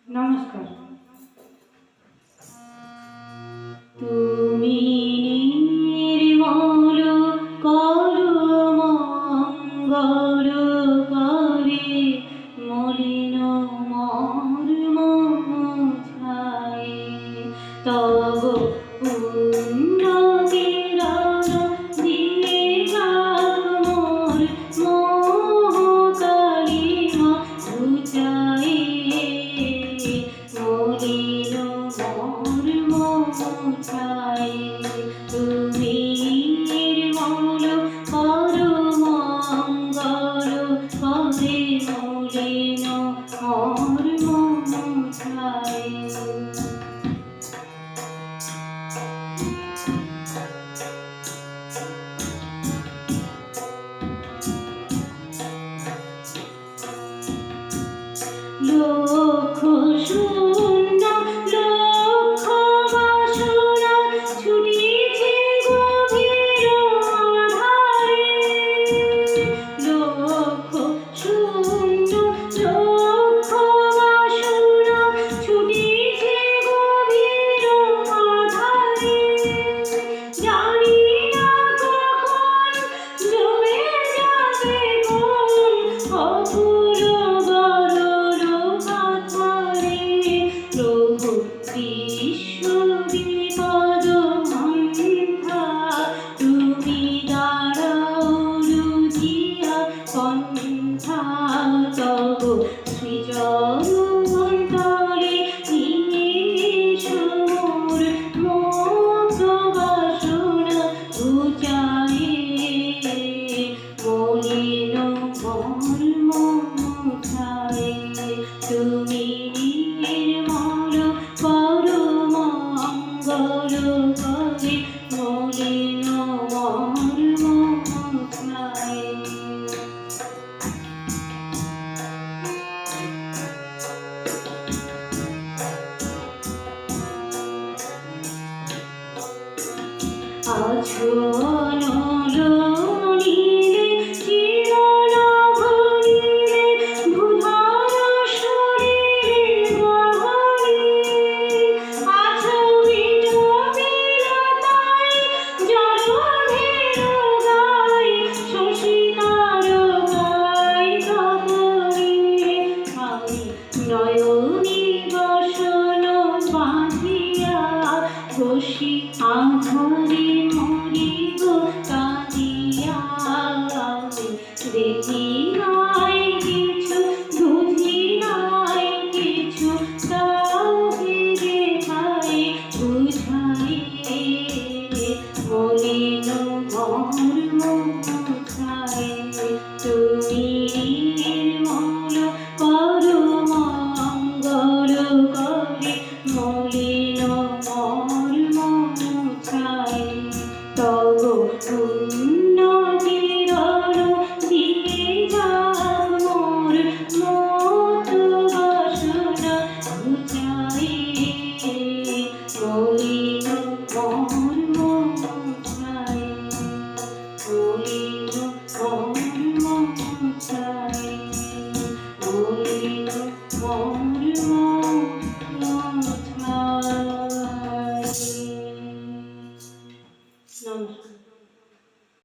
নমস্কার। তুমি নির্মল করো মঙ্গল করে মলিন মর্ম মুছায় তব পুণ্য কিরণ দিয়ে মোর মোহ কালিমা ঘুচায় মলিন মর্ম মুছায়। তুমি নির্মল করো মঙ্গল করে মলিন মর্ম মুছায়। লক্ষ শূন্য লক্ষ বাসনা ছুটিছে গভীর আধারে। লক্ষ শূন্য লক্ষ বাসনা ছুটিছে গভীর আধারে। জানি না কখন জমে যাবে কোন অপূর্ব প্রভু বিশ্ববিপদ মন্থা তুমি দাঁড়াও লুজিয়া পন্থা তব শ্রীচরণতলে নিঃসমর মোক্ষ বাসনা ঘুচায়ে মলিন মর্ম মুছায়ে। তুমি নির্মল করো মঙ্গল করে মলিন মর্ম মুছায়ে। আছো অনলনীলে চিরনভ নীলে ভূধর শরীরে গহনে। আছো বিটবিলতায় জলধের গায় শশী তারকায় তপনে। আমি নয়নী